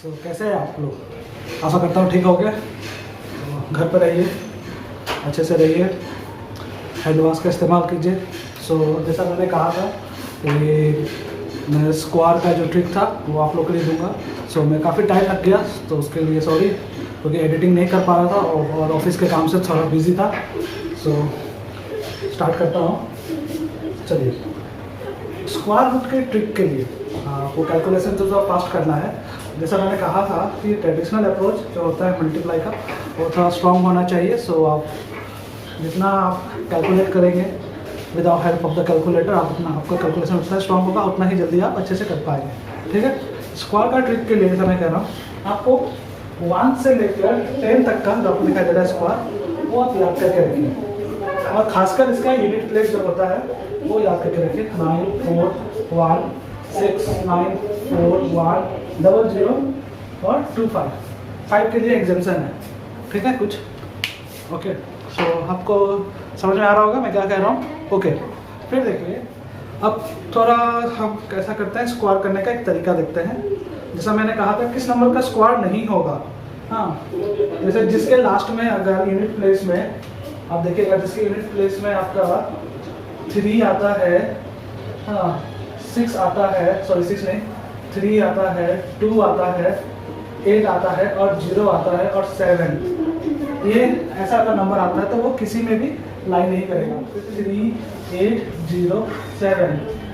कैसे हैं आप लोग? आशा करता हूँ ठीक हो गया। तो घर पर रहिए, अच्छे से रहिए, हैंड वॉश का इस्तेमाल कीजिए। जैसा मैंने कहा था कि मैं स्क्वायर का जो ट्रिक था वो आप लोग के लिए दूंगा। मैं काफ़ी टाइम लग गया, तो उसके लिए सॉरी, क्योंकि एडिटिंग नहीं कर पा रहा था और ऑफिस के काम से थोड़ा बिजी था। स्टार्ट करता हूँ। चलिए, स्क्वायर रूट के ट्रिक के लिए आपको कैलकुलेशन जो फास्ट करना है। जैसा मैंने कहा था कि ट्रेडिशनल अप्रोच जो होता है मल्टीप्लाई का, वो थोड़ा स्ट्रॉन्ग होना चाहिए। आप जितना आप कैलकुलेट करेंगे without help of the calculator, आपका कैलकुलेशन उतना स्ट्रॉन्ग होगा, उतना ही जल्दी आप अच्छे से कर पाएंगे। ठीक है। स्क्वायर का ट्रिक के लिए जैसा मैं कह रहा हूँ, आपको 1 से लेकर 10 तक का जो आपको दिखाई दे रहा है स्क्वायर, वो आप याद करके रखिए। और खासकर इसका यूनिट प्लेस जो होता है वो याद करके रखिए। 9 4 1 6 9 4 1 00 और 2 5 के लिए एग्जाम्पशन है। ठीक है कुछ ओके। आपको समझ में आ रहा होगा मैं क्या कह रहा हूँ। ओके, फिर देखिए, अब थोड़ा हम कैसा करते हैं स्क्वायर करने का एक तरीका देखते हैं। जैसा मैंने कहा था किस नंबर का स्क्वायर नहीं होगा। हाँ, जैसे जिसके लास्ट में अगर यूनिट प्लेस में आप देखिएगा, जिसके यूनिट प्लेस में आपका 3 आता है, हाँ 6 आता है, सॉरी 6 नहीं, 3 आता है, 2 आता है, 8 आता है और 0 आता है और 7, ये ऐसा अगर नंबर आता है तो वो किसी में भी लाइन नहीं करेगा। 3 8 0 7,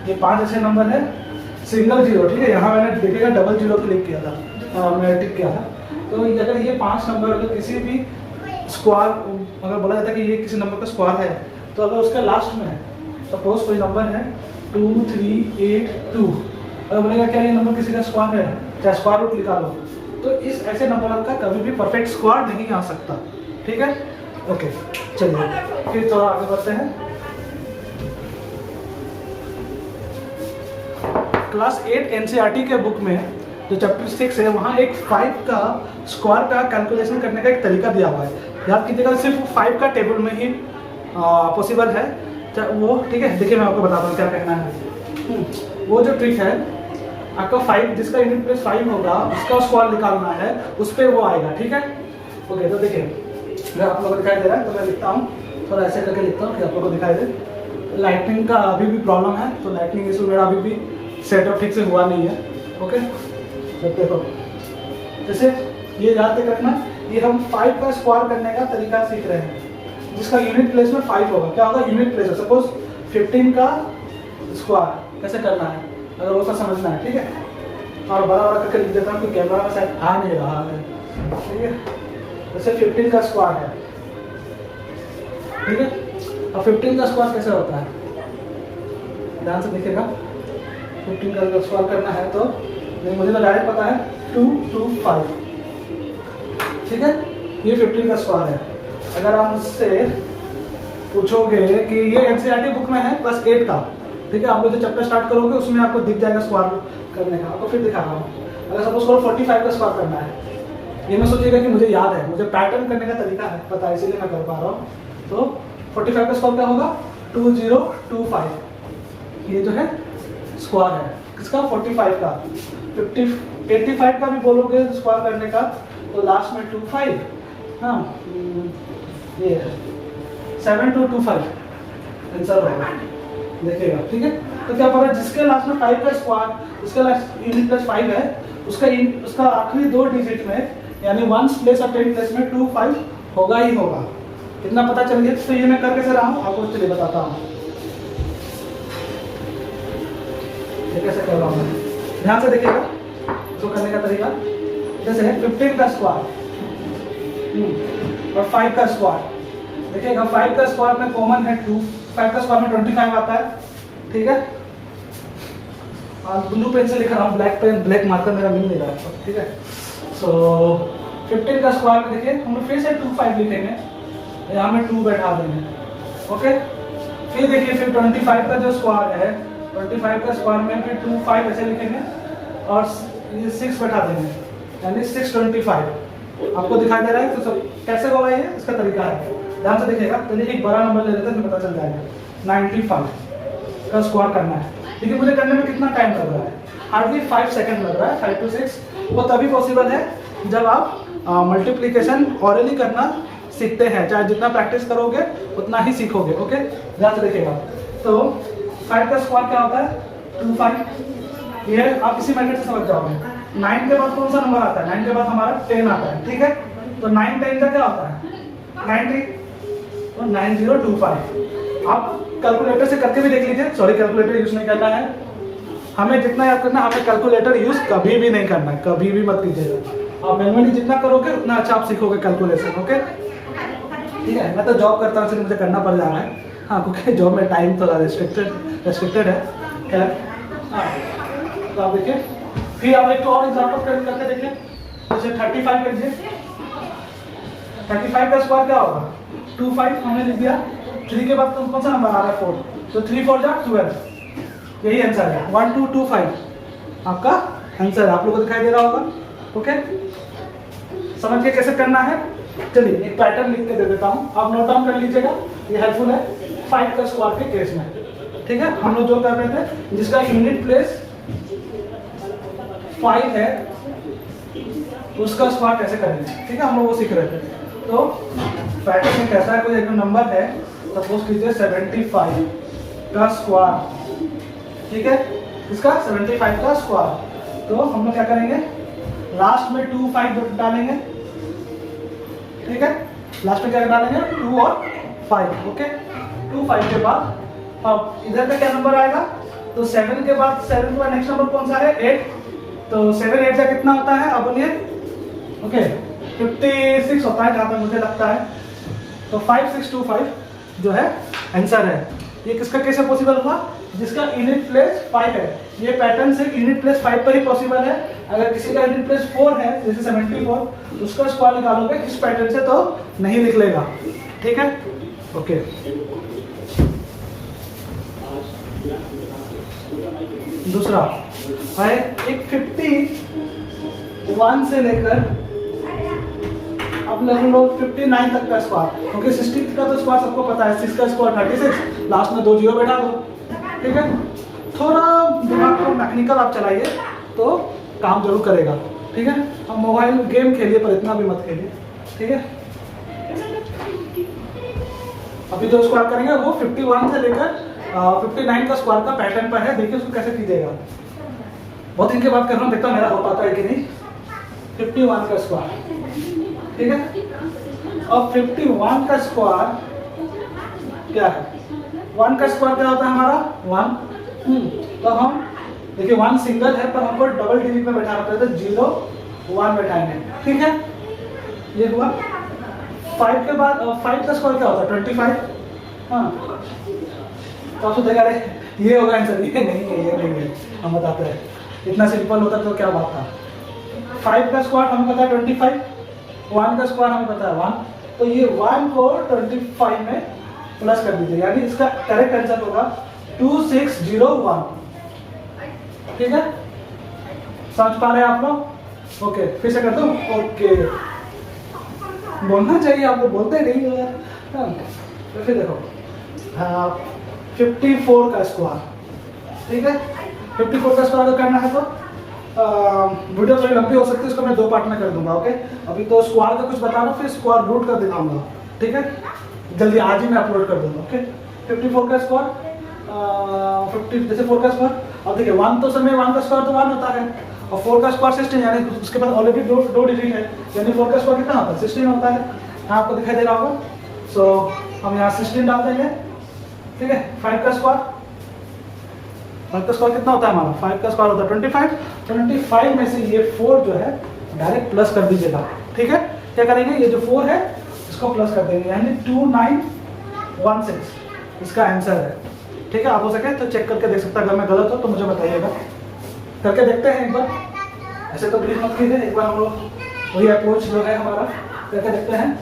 ये 5 अच्छे नंबर है। सिंगल 0, ठीक है, यहाँ मैंने देखिएगा डबल 0 क्लिक किया था, मैंने टिक किया था। तो अगर ये 5 नंबर अगर किसी भी स्क्वायर, अगर बोला जाता है कि ये किसी नंबर का स्क्वायर है, तो अगर उसका लास्ट में सपोज कोई नंबर है 2 3 8 2, अगर बोलेगा क्या ये नंबर किसी का स्क्वायर है, चाहे स्क्वायर रूट निकालो, तो इस ऐसे नंबर का कभी भी परफेक्ट स्क्वायर नहीं आ सकता। ठीक है ओके। चलिए फिर थोड़ा आगे बढ़ते हैं। क्लास 8 एनसीईआरटी के बुक में जो चैप्टर 6 है, वहाँ एक 5 का स्क्वायर का कैलकुलेशन करने का एक तरीका दिया हुआ है। याद कीजिएगा, सिर्फ 5 का टेबल में ही पॉसिबल है वो। ठीक है, देखिए मैं आपको बताता हूँ क्या कहना है। वो जो ट्रिक है आपका 5, जिसका यूनिट प्लेस 5 होगा, उसका स्क्वायर निकालना है, उस पर वो आएगा। ठीक है ओके। तो देखिए, अगर आप लोगों को दिखाई दे रहा है तो मैं लिखता हूँ, थोड़ा ऐसे करके लिखता हूँ कि आप लोगों को दिखाई दे। लाइटनिंग का अभी भी प्रॉब्लम है, तो लाइटनिंग इशू मेरा अभी भी सेटअप ठीक से हुआ नहीं है। ओके, देखो जैसे ये याद रखना, ये हम 5 का स्क्वायर करने का तरीका सीख रहे हैं, जिसका यूनिट प्लेस में 5 होगा। क्या होगा यूनिट प्लेस, सपोज 15 का स्क्वायर कैसे करना है, अगर वो सब समझना है। ठीक है, और बड़ा बड़ा करके लिख देता हूँ कि कैमरा में शायद आ नहीं रहा है। ठीक है, जैसे 15 का स्क्वायर है। ठीक है, अब 15 का स्क्वायर कैसे होता है, ध्यान से देखिएगा। 15 का स्क्वायर करना है तो मुझे तो डायरेक्ट पता है 2 2 5। ठीक है, ये 15 का स्क्वायर है। अगर आप मुझसे पूछोगे कि ये एनसीईआरटी बुक में है क्लास 8 का, ठीक है, आप लोग जो चैप्टर स्टार्ट करोगे उसमें आपको दिख जाएगा स्क्वायर करने का। आपको फिर दिखा रहा हूँ, अगर सपोज करो 45 का स्क्वायर करना है, ये मैं सोचिएगा कि मुझे याद है, मुझे पैटर्न करने का तरीका है पता है, इसीलिए मैं कर पा रहा हूँ। तो 45 का स्क्वायर क्या होगा, 2025, ये जो है स्क्वायर है किसका, 45 का। 85 का भी बोलोगे स्क्वायर करने का, तो लास्ट में 25, हाँ ये 7225 आंसर होगा, देखिएगा। ठीक है, तो क्या पता जिसके लास्ट में 5 का स्क्वायर, जिसका लास्ट यूनिट प्लस 5 है, उसका आखिरी 2 डिजिट में, यानी 1 प्लेस और 10 प्लेस में 2 5 होगा ही होगा। इतना पता चल गया। तो ये मैं कर कैसे रहा हूँ आपको चलिए बताता हूँ, ये कैसे कर रहा हूँ मैं, ध्यान से देखिएगा इसको करने का तरीका। जैसे है 15 का स्क्वायर और 5 का स्क्वायर, देखिएगा 5 का स्क्वायर में कॉमन है 2, 5 का स्क्वायर में 25 आता है। ठीक है, और ब्लू पेन से लिख रहा हूँ, ब्लैक पेन, ब्लैक मार्कर मेरा मिल नहीं रहा है। ठीक है, 15 का स्क्वायर में देखिए हम लोग फिर से 2 5 लिखेंगे, यहाँ में 2 बैठा देंगे। ओके, फिर देखिए फिर 25 का जो स्क्वायर है, 25 का स्क्वायर में फिर 2 5 ऐसे लिखेंगे और ये 6 बैठा देंगे, यानी 625 आपको दिखाई दे रहा है। तो सब कैसे होगा ये, इसका तरीका है, ध्यान से देखिएगा। चलिए एक बड़ा नंबर ले लेते हैं तो पता चल जाएगा। 95 का स्क्वायर करना है, लेकिन मुझे करने में कितना टाइम लग रहा है, हार्डली 5 सेकंड लग रहा है, 5 to 6। वो तभी पॉसिबल है जब आप मल्टीप्लिकेशन ऑरली करना सीखते हैं। चाहे जितना प्रैक्टिस करोगे उतना ही सीखोगे। ओके, ध्यान से देखिएगा। तो 5 का स्क्वायर क्या होता है? 25। ये आप इसी मेथड से समझ जाओगे। 9 के बाद कौन सा नंबर आता है? 9 के बाद हमारा 10 आता है, ठीक है। तो 9 10 का क्या होता है? 90। तो 9025। आप कैलकुलेटर से करके भी देख लीजिए। सॉरी, कैलकुलेटर यूज नहीं करना है हमें। जितना याद करना है, हमें कैलकुलेटर यूज कभी भी नहीं करना है, कभी भी मत कीजिएगा। आप मैनुअली जितना करोगे उतना अच्छा आप सीखोगे कैलकुलेशन। ओके, ठीक है। मैं तो जॉब करता हूँ इसलिए मुझे करना पड़ जा रहा है। हाँ, क्योंकि जॉब में टाइम थोड़ा रेस्ट्रिक्टेड है। खैर, हाँ, तो आप देखिए। फिर आप एक तो और एग्जाम्पल करके देखिए। जैसे 35 लीजिए। 35 का स्क्वायर क्या होगा? 25 हमने लिख दिया। 3 के बाद कौन सा नंबर आ रहा है? 4। तो 3 4 जा 12। यही आंसर है। 1225 आपका आंसर है। आप लोगों को दिखाई दे रहा होगा। ओके, समझ के कैसे करना है। चलिए एक पैटर्न लिख के दे देता हूँ, आप नोट डाउन कर लीजिएगा, ये हेल्पफुल है 5 का स्क्वायर के केस में। ठीक है, हम लोग जो कर रहे थे, जिसका यूनिट प्लेस 5 है उसका स्क्वायर कैसे करेंगे। ठीक है, हम लोग वो सीख रहे थे। तो पैटर्न में कैसा है, कोई एक नंबर है, सपोज कीजिए 75 का स्क्वायर। ठीक है, इसका 75 का स्क्वायर। तो हम लोग क्या करेंगे, लास्ट में 2 5 डालेंगे। ठीक है, लास्ट में क्या डालेंगे? 2 और 5। ओके, 2 5 के बाद अब इधर पे क्या नंबर आएगा? तो 7 के बाद 7 का नेक्स्ट नंबर कौन सा है? 8। तो 7 8 का कितना होता है? अब बोलिए। ओके, 56 होता है जहाँ तक मुझे लगता है। तो 5625 जो है आंसर है। ये किसका कैसे पॉसिबल हुआ? जिसका यूनिट प्लेस 5 है। ये पैटर्न सिर्फ यूनिट प्लेस 5 पर ही पॉसिबल है। अगर किसी का यूनिट प्लेस 4 है, जैसे 74, उसका स्क्वायर निकालोगे इस पैटर्न से तो नहीं निकलेगा। ठीक है, ओके। दूसरा है एक 51 से लेकर अब लोग 59 तक का स्क्वायर, क्योंकि 60 का तो स्क्वायर सबको पता है, 6 का स्क्वायर 36, लास्ट में 2 जीरो बैठा दो। ठीक है, थोड़ा दिमाग को मैकेनिकल आप चलाइए तो काम जरूर करेगा। ठीक है, हम मोबाइल गेम खेलिए पर इतना भी मत खेलिए। ठीक है, अभी जो स्क्वायर करेंगे वो 51 से लेकर 59 का स्क्वायर का पैटर्न पर है। देखिए उसको कैसे कीजिएगा। बहुत दिन के बाद कर रहा हूँ, देखता मेरा हो पाता है कि नहीं। 51 का स्क्वायर, ठीक है। अब 51 का स्क्वायर क्या है? 1 का स्क्वायर क्या होता है हमारा? 1। तो हम देखिए 1 सिंगल है पर हमको डबल डिजिट में बैठाना पड़ता है, 0 1 बैठाएंगे। ठीक है, ये हुआ। 5 के बाद 5 का स्क्वायर क्या होता है? 25। हाँ, तो आप सोचेगा अरे ये होगा आंसर। ये नहीं है, ये नहीं है। हम बताते हैं, इतना सिंपल होता तो क्या बात था। 5 का स्क्वायर हमें पता है 25, 1 का स्क्वायर हमें पता है 1। तो ये 1 को 25 में प्लस कर दीजिए, यानी इसका करेक्ट आंसर होगा 2601। ठीक है, समझ पा रहे हैं आप लोग? ओके, फिर से कर दूं? ओके, बोलना चाहिए, आप लोग बोलते नहीं हो यार। तो फिर देखो 54 का स्क्वायर। ठीक है, 54 का स्क्वायर करना है तो वीडियो थोड़ी लंबी हो सकती है, इसको मैं 2 पार्ट में कर दूंगा। ओके, अभी तो स्क्वायर का कुछ बता रहा हूँ, फिर स्क्वायर रूट कर दिखाऊंगा। ठीक है, जल्दी आज ही मैं अपलोड कर दूंगा। ओके, 54 का स्क्वायर 50 जैसे 4 का स्क्वायर। अब देखिए 1 तो समय 1 का स्क्वायर तो 1 होता है, और 4 का स्क्वायर 16, यानी उसके पास ऑलरेडी दो डिजिट है, यानी 4 का स्क्वायर कितना होता है? 16 होता है। यहाँ आपको दिखाई दे रहा होगा। सो हम यहाँ 16 डाल देंगे। ठीक है, 5 का स्क्वायर, 5 का स्क्वायर कितना होता है हमारा? 5 का स्क्वायर होता है 25। 25 में से ये 4 जो है डायरेक्ट प्लस कर दीजिएगा। ठीक है, क्या करेंगे? ये जो 4 है इसको प्लस कर देंगे, यानी 2916 इसका आंसर है। ठीक है, आप हो सके तो चेक करके देख सकते हैं। अगर मैं गलत हो तो मुझे बताइएगा। करके देखते हैं एक बार, ऐसे तो प्लीज मत कीजिए। एक बार हम लोग वही अप्रोच जो है हमारा करके देखते हैं।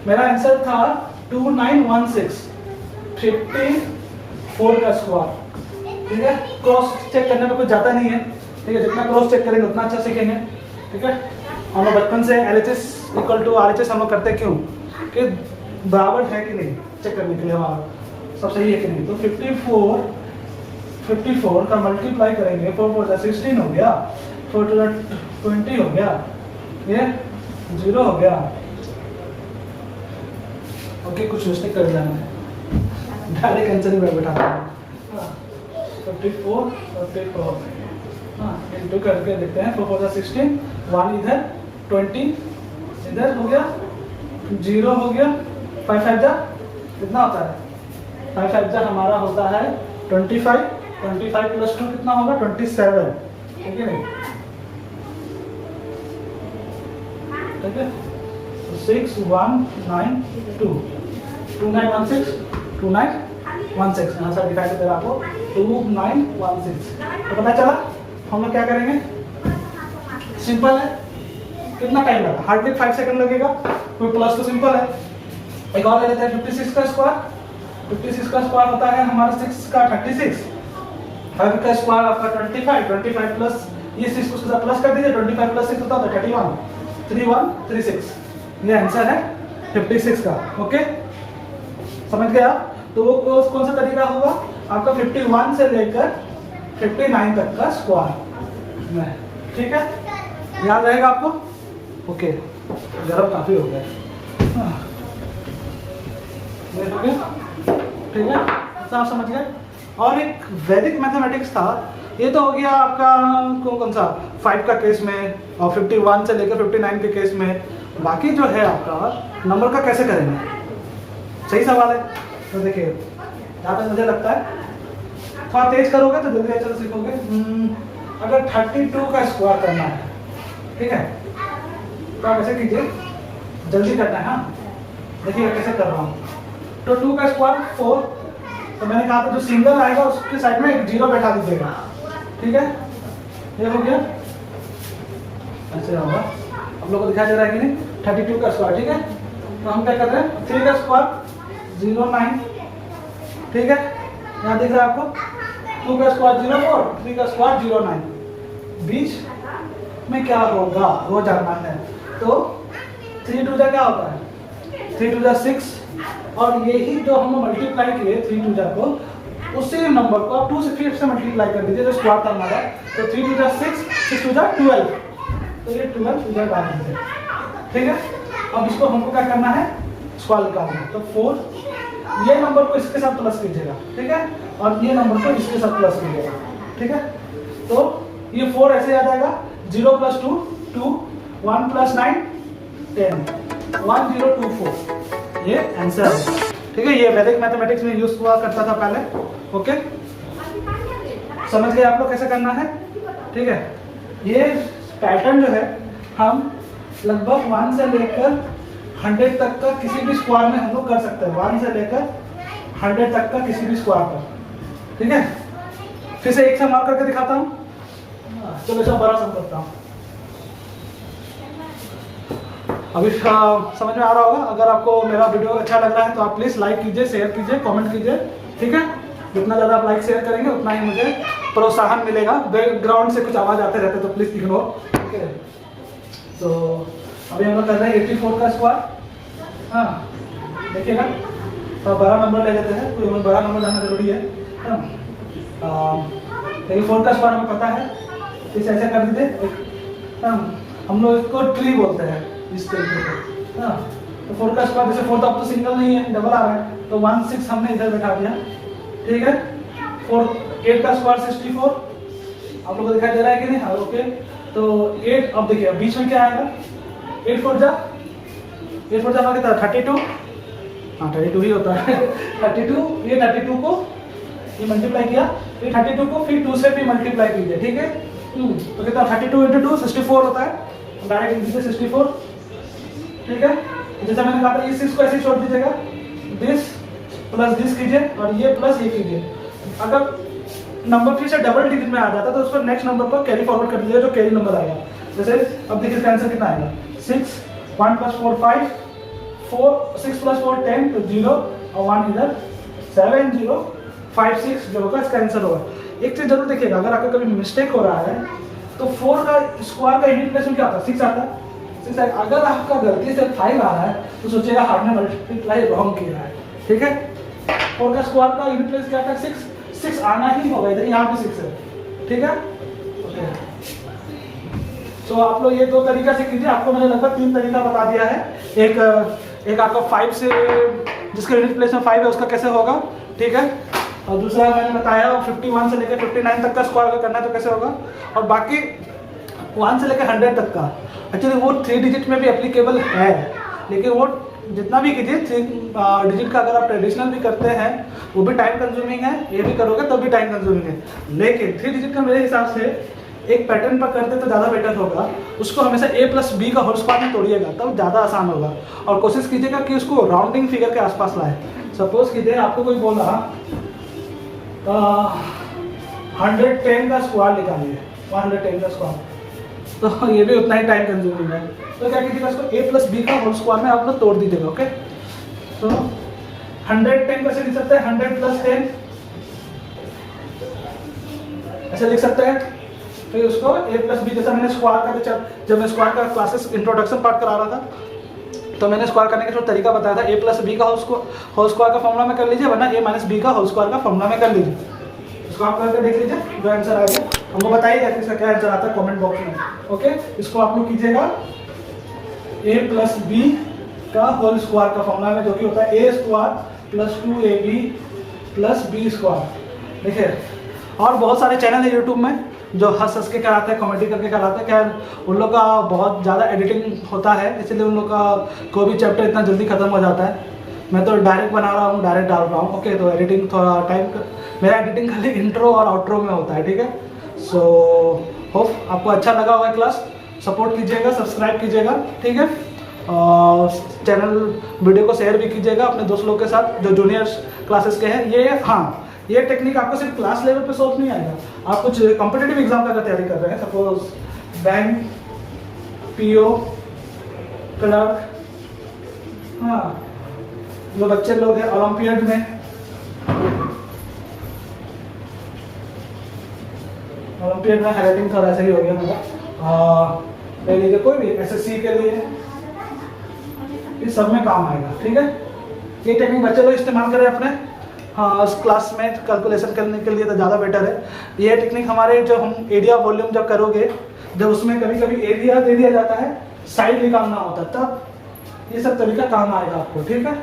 मेरा आंसर था 2916, 54 का स्क्वायर। ठीक है, क्रॉस चेक करने में कुछ जाता नहीं है। ठीक है, जितना क्रॉस चेक करेंगे उतना अच्छा सीखेंगे। ठीक है, हम लोग बचपन से LHS इक्वल टू RHS हम लोग करते क्यों? कि बराबर है कि नहीं चेक करने के लिए, हमारा सब सही है कि नहीं। तो 54 का मल्टीप्लाई करेंगे, 4 4 16 हो गया, 4 टू 20 हो गया, ये 0 हो गया। ओके, कुछ मिस्टेक कर दिया मैंने, डायरेक्ट आंसर ही मैं बैठा था। 54 हाँ, इंटू करके देखते हैं। 4 4 16, 1 इधर, 20 इधर हो गया, 0 हो गया, 5 5 जा कितना होता है? 5 5 जा हमारा होता है 25, 25 प्लस 2 कितना होगा? 27, ठीक है नहीं? ठीक है, 6 1 9 2 2916, 2916 यहाँ से दिखाई दे रहा आपको 2916। तो पता चला हम लोग क्या करेंगे? सिंपल है, कितना टाइम लगा? हार्डली 5 सेकंड लगेगा, कोई प्लस तो सिंपल है। एक और ले लेते हैं 56 का स्क्वायर। 56 का स्क्वायर होता है हमारा 6 का 36, 5 का स्क्वायर आपका 25, 25 प्लस ये 6 को सीधा प्लस कर दीजिए, 25 प्लस 6 होता है 31, 3136। ये आंसर है 56 का। ओके, समझ गए आप? तो वो कौन सा तरीका होगा आपका? 51 से लेकर 59 तक का स्क्वायर, ठीक है? याद रहेगा आपको? ओके, गरम काफी हो गया, ठीक है, तो आप समझ गए। और एक वैदिक मैथमेटिक्स था, ये तो हो गया आपका कौन सा 5 का केस में, और 51 से लेकर 59 के केस में। बाकी जो है आपका नंबर का कैसे करेंगे, सही सवाल है। तो देखिए यहाँ पे मुझे लगता है थोड़ा तेज करोगे तो जल्दी अच्छे से सीखोगे। अगर 32 का स्क्वायर करना है, ठीक है, तो आप ऐसे कीजिए, जल्दी करना है। हाँ, देखिए कैसे कर रहा हूँ। तो 2 का स्क्वायर 4, तो मैंने कहा था जो सिंगल आएगा उसके साइड में एक 0 बैठा दीजिएगा, ठीक है? ये हो गया, ऐसे होगा। आप लोगों को दिखाई दे रहा है कि नहीं? 32 का स्क्वायर, ठीक है? तो हम क्या कर रहे हैं? 3 का स्क्वायर 09, ठीक है, यहाँ दिख रहा है आपको। 2 का स्क्वायर 04, 3 का स्क्वायर 09, बीच में क्या होगा वो जानना है। तो 3 2 जा क्या होता है? 3 2 जा 6, और यही जो हम मल्टीप्लाई किए 3 2 जा को, उसी नंबर को आप 2 से फिर से मल्टीप्लाई कर दीजिए, जो स्क्वायर था हमारा। तो 3 2 जा 6, 6 2 जा 12, तो ये 12 इधर डाल दीजिए, ठीक है? अब इसको हमको क्या करना है? स्क्वायर निकालना है। तो 4, ये नंबर को इसके साथ प्लस कीजिएगा, ठीक है, और ये नंबर को इसके साथ प्लस कीजिएगा, ठीक है? तो ये 4 ऐसे आ जाएगा, 0 प्लस 2 2, 1 प्लस 9 10, 1024, ये आंसर है, ठीक है? ये वैदिक मैथमेटिक्स में यूज हुआ करता था पहले। ओके, समझ गए आप लोग कैसे करना है, ठीक है? ये पैटर्न जो है हम लगभग 1 से लेकर 100 तक का किसी भी स्क्वायर में हम लोग कर सकते हैं। 1 से लेकर 100 तक का किसी भी स्क्वायर पर, ठीक है? फिर से एक से मार्क करके दिखाता हूँ। चलो इसको बड़ा सम करता हूँ। अभी समझ में आ रहा होगा। अगर आपको मेरा वीडियो अच्छा लग रहा है तो आप प्लीज़ लाइक कीजिए, शेयर कीजिए, कमेंट कीजिए, ठीक है? जितना ज़्यादा आप लाइक शेयर करेंगे उतना ही मुझे प्रोत्साहन मिलेगा। बैकग्राउंड से कुछ आवाज़ आते रहते तो प्लीज़ इग्नोर, ठीक है? तो अभी हम लोग कर रहे हैं 84 का स्क्वायर। हाँ, देखिएगा, तो बड़ा नंबर ले लेते हैं, कोई बड़ा नंबर जानना जरूरी है। देखिए 4 का स्क्वायर हमें पता है, इसे ऐसे कर दीजिए। हम लोग इसको ट्री बोलते हैं इस तरीके से। हाँ, तो 4 का स्क्वायर, जैसे 4 तो अब तो सिंगल नहीं है, डबल आ रहा है, तो 1 6 हमने इधर बैठा दिया, ठीक है? 8 का स्क्वायर 64, आप लोगों को दिखाई दे रहा है कि नहीं? हाँ, ओके। तो 8, अब देखिए बीच में क्या आएगा? 8 4 जा हमारा कितना? 32, हाँ 32 ही होता है। 32, ये 32 को ये मल्टीप्लाई किया, ये 32 को फिर 2 से भी मल्टीप्लाई कीजिए, ठीक है? तो कितना? 32 × 2 64 होता है, डायरेक्ट लिख दीजिए 64, ठीक है? जैसे मैंने कहा था, इस 6 को ऐसे छोड़ दीजिएगा, दिस प्लस दिस कीजिए और ये प्लस ये कीजिए। अगर नंबर फिर से डबल डिजिट में आ जाता है तो उसको नेक्स्ट नंबर पर कैरी फॉरवर्ड कर दीजिए, जो कैरी नंबर आएगा। जैसे अब देखिए इसका आंसर कितना आएगा? 6, 1 + 4 5, 6 + 4 10, तो 0 और 1 इधर, 7 0 5 6 जो होगा इसका आंसर होगा। एक चीज जरूर देखिएगा, अगर आपका कभी मिस्टेक हो रहा है तो 4 का स्क्वायर का यूनिट प्लेस में क्या आता है? 6 आता है, 6 आएगा। अगर आपका गलती से 5 आ रहा है तो सोचिएगा आपने मल्टीप्लाई रॉन्ग किया है, ठीक है? 4 का स्क्वायर का यूनिट प्लेस क्या था? 6 आना ही होगा, इधर यहाँ पे 6 है, ठीक है? ओके, सो आप लोग ये 2 तरीका से कीजिए। आपको मैंने लगभग 3 तरीका बता दिया है। एक आपका 5 से, जिसके यूनिट प्लेस में 5 है उसका कैसे होगा, ठीक है। और दूसरा मैंने बताया 51 से लेकर 59 तक का स्क्वायर अगर करना है तो कैसे होगा। और बाकी 1 से लेकर 100 तक का एक्चुअली वो 3 डिजिट में भी एप्लीकेबल है, लेकिन वो जितना भी कीजिए 3 डिजिट का अगर आप ट्रेडिशनल भी करते हैं वो भी टाइम कंज्यूमिंग है, ये भी करोगे तब भी टाइम कंज्यूमिंग है। लेकिन 3 डिजिट का मेरे हिसाब से एक पैटर्न पर करते तो ज़्यादा बेटर होगा। उसको हमेशा a+b का होल स्क्वायर में तोड़िएगा, तब ज़्यादा आसान होगा। और कोशिश कीजिएगा कि उसको राउंडिंग फिगर के आसपास लाए। सपोज कीजिए आपको कोई बोल रहा 110 का स्क्वायर निकालिए, 110 का स्क्वायर, तो ये भी उतना ही टाइम कंज्यूमिंग है। तो क्या कीजिएगा, इसको a+b का होल स्क्वायर में आप लोग तोड़ दीजिएगा। ओके, तो 110 कैसे लिख सकते हैं, 100 + 10 ऐसे लिख सकते हैं। फिर उसको a+b, जैसा मैंने स्क्वायर का, जब मैं स्क्वायर का क्लासेस इंट्रोडक्शन पार्ट करा रहा था तो मैंने स्क्वायर करने का जो तरीका बताया था, a+b का होल स्क्वायर का फॉर्मूला में कर लीजिए, वरना a-b का होल स्क्वायर का फॉर्मूला में कर लीजिए। इसको आप करके देख लीजिए, जो आंसर आ गया हमको बताइएगा कि इसका क्या आंसर आता है कमेंट बॉक्स में। ओके, इसको आप लोग कीजिएगा a+b का होल स्क्वायर का फॉर्मूला में, जो कि होता है a² + 2ab + b²। देखिए, और बहुत सारे चैनल है यूट्यूब में जो हंस के कराते हैं, कॉमेडी करके कराते हैं। क्या उन लोग का बहुत ज़्यादा एडिटिंग होता है, इसलिए उन लोग का कोई भी चैप्टर इतना जल्दी ख़त्म हो जाता है। मैं तो डायरेक्ट बना रहा हूँ, डायरेक्ट डाल रहा हूँ। ओके, तो एडिटिंग थोड़ा टाइम, मेरा एडिटिंग खाली इंट्रो और आउट्रो में होता है, ठीक है। सो होप आपको अच्छा लगा होगा क्लास। सपोर्ट कीजिएगा, सब्सक्राइब कीजिएगा, ठीक है। और चैनल वीडियो को शेयर भी कीजिएगा अपने दोस्त लोग के साथ जो जूनियर्स क्लासेस के हैं। ये हाँ, ये टेक्निक आपको सिर्फ क्लास लेवल पे सोच नहीं आएगा। आप कुछ कॉम्पिटिटिव एग्जाम का तैयारी कर रहे हैं, सपोज बैंक, पीओ, क्लर्क, हाँ, जो बच्चे लोग हैं ओलंपियड में, हाईलाइटिंग थोड़ा ऐसा ही हो गया मेरा, ले लीजिए कोई भी एसएससी के लिए, इस सब में काम आएगा, ठीक है। ये टेक्निक बच्चे लोग इस्तेमाल करें अपने उस क्लास में कैलकुलेशन करने के लिए, तो ज़्यादा बेटर है। ये टेक्निक हमारे जो हम एरिया वॉल्यूम जब करोगे, जब उसमें कभी कभी एरिया दे दिया जाता है, साइड निकालना होता है, तब ये सब तरीका काम आएगा आपको, ठीक है।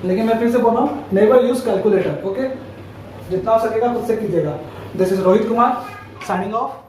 लेकिन मैं फिर से बोल रहा हूँ, नेवर यूज कैलकुलेटर। ओके, जितना हो सकेगा खुद से कीजिएगा। This is Rohit Kumar signing off.